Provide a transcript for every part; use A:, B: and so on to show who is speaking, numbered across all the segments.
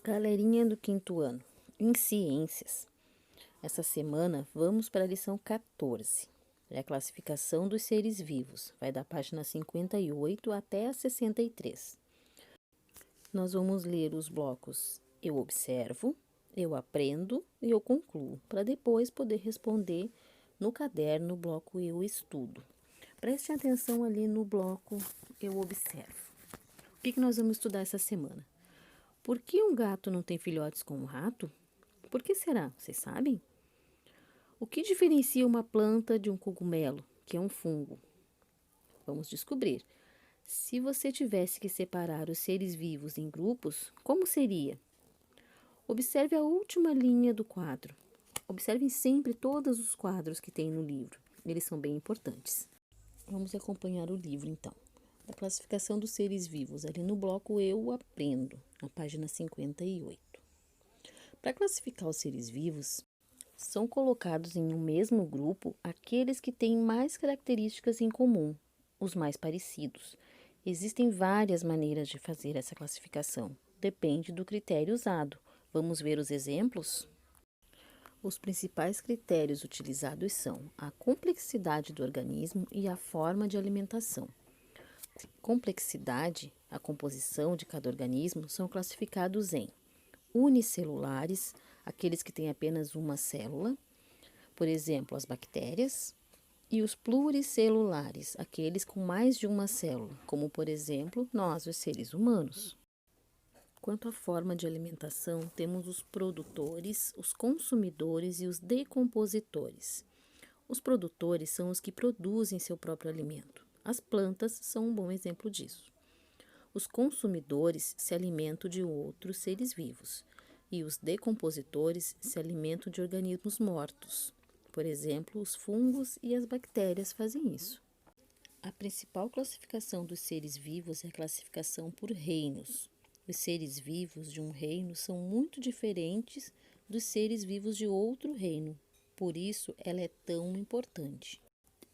A: Galerinha do quinto ano, em ciências, essa semana vamos para a lição 14, é a classificação dos seres vivos, vai da página 58 até a 63. Nós vamos ler os blocos Eu Observo, Eu Aprendo e Eu Concluo, para depois poder responder no caderno o bloco Eu Estudo. Preste atenção ali no bloco Eu Observo. O que nós vamos estudar essa semana? Por que um gato não tem filhotes com um rato? Por que será? Vocês sabem? O que diferencia uma planta de um cogumelo, que é um fungo? Vamos descobrir. Se você tivesse que separar os seres vivos em grupos, como seria? Observe a última linha do quadro. Observem sempre todos os quadros que tem no livro. Eles são bem importantes. Vamos acompanhar o livro, então. A classificação dos seres vivos, ali no bloco Eu Aprendo, na página 58. Para classificar os seres vivos, são colocados em um mesmo grupo aqueles que têm mais características em comum, os mais parecidos. Existem várias maneiras de fazer essa classificação, depende do critério usado. Vamos ver os exemplos? Os principais critérios utilizados são a complexidade do organismo e a forma de alimentação. Complexidade, a composição de cada organismo, são classificados em unicelulares, aqueles que têm apenas uma célula, por exemplo, as bactérias, e os pluricelulares, aqueles com mais de uma célula, como, por exemplo, nós, os seres humanos. Quanto à forma de alimentação, temos os produtores, os consumidores e os decompositores. Os produtores são os que produzem seu próprio alimento. As plantas são um bom exemplo disso. Os consumidores se alimentam de outros seres vivos e os decompositores se alimentam de organismos mortos. Por exemplo, os fungos e as bactérias fazem isso. A principal classificação dos seres vivos é a classificação por reinos. Os seres vivos de um reino são muito diferentes dos seres vivos de outro reino, por isso ela é tão importante.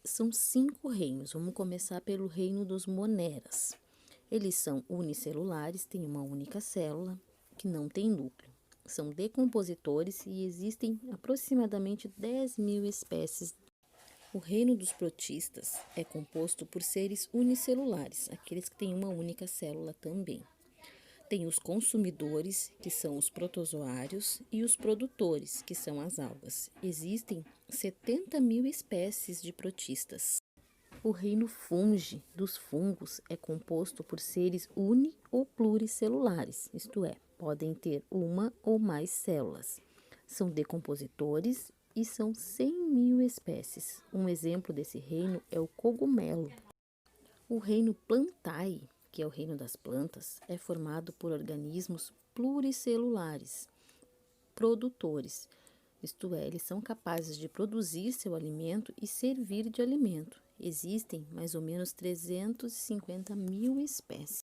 A: São 5 reinos, vamos começar pelo reino dos moneras. Eles são unicelulares, têm uma única célula, que não tem núcleo. São decompositores e existem aproximadamente 10.000 espécies. O reino dos protistas é composto por seres unicelulares, aqueles que têm uma única célula também. Tem os consumidores, que são os protozoários, e os produtores, que são as algas. Existem 70.000 espécies de protistas. O reino fungi dos fungos é composto por seres uni- ou pluricelulares, isto é, podem ter uma ou mais células. São decompositores e são 100.000 espécies. Um exemplo desse reino é o cogumelo. O reino plantae, que é o reino das plantas, é formado por organismos pluricelulares, produtores. Isto é, eles são capazes de produzir seu alimento e servir de alimento. Existem mais ou menos 350.000 espécies.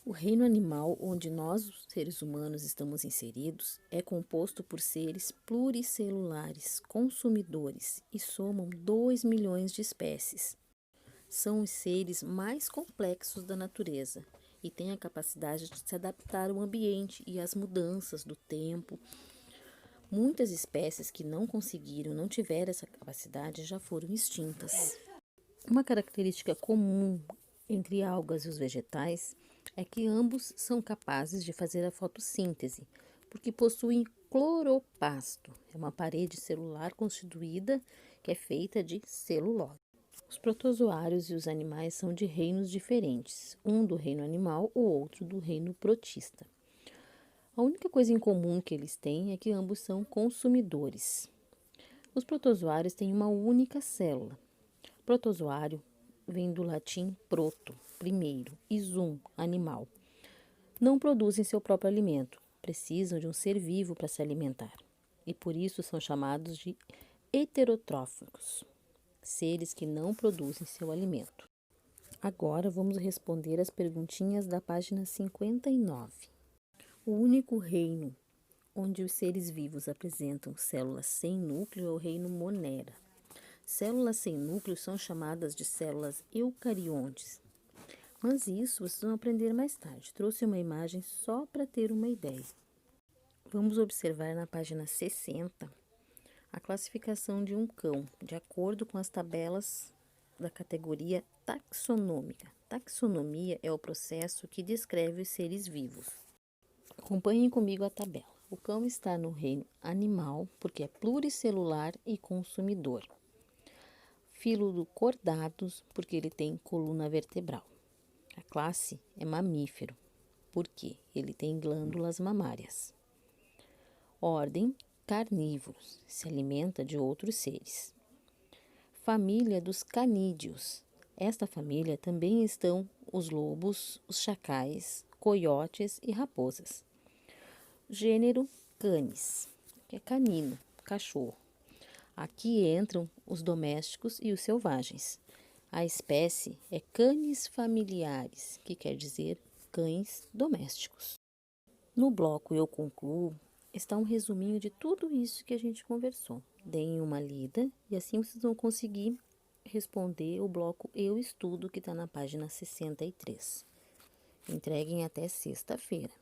A: O reino animal, onde nós, os seres humanos, estamos inseridos, é composto por seres pluricelulares, consumidores, e somam 2 milhões de espécies. São os seres mais complexos da natureza e têm a capacidade de se adaptar ao ambiente e às mudanças do tempo. Muitas espécies que não tiveram essa capacidade, já foram extintas. Uma característica comum entre algas e os vegetais é que ambos são capazes de fazer a fotossíntese, porque possuem cloroplasto, é uma parede celular constituída que é feita de celulose. Os protozoários e os animais são de reinos diferentes, um do reino animal, o outro do reino protista. A única coisa em comum que eles têm é que ambos são consumidores. Os protozoários têm uma única célula. Protozoário vem do latim proto, primeiro, e zoom, animal. Não produzem seu próprio alimento, precisam de um ser vivo para se alimentar, e por isso são chamados de heterotróficos, seres que não produzem seu alimento. Agora vamos responder as perguntinhas da página 59. O único reino onde os seres vivos apresentam células sem núcleo é o reino monera. Células sem núcleo são chamadas de células eucariontes. Mas isso vocês vão aprender mais tarde. Trouxe uma imagem só para ter uma ideia. Vamos observar na página 60 a classificação de um cão, de acordo com as tabelas da categoria taxonômica. Taxonomia é o processo que descreve os seres vivos. Acompanhem comigo a tabela. O cão está no reino animal, porque é pluricelular e consumidor. Filo do Chordatus, porque ele tem coluna vertebral. A classe é mamífero, porque ele tem glândulas mamárias. Ordem, carnívoros, se alimenta de outros seres. Família dos canídeos. Esta família também estão os lobos, os chacais, coiotes e raposas. Gênero Canis, que é canino, cachorro. Aqui entram os domésticos e os selvagens. A espécie é Canis familiares, que quer dizer cães domésticos. No bloco Eu Concluo está um resuminho de tudo isso que a gente conversou. Deem uma lida e assim vocês vão conseguir responder o bloco Eu Estudo, que está na página 63. Entreguem até sexta-feira.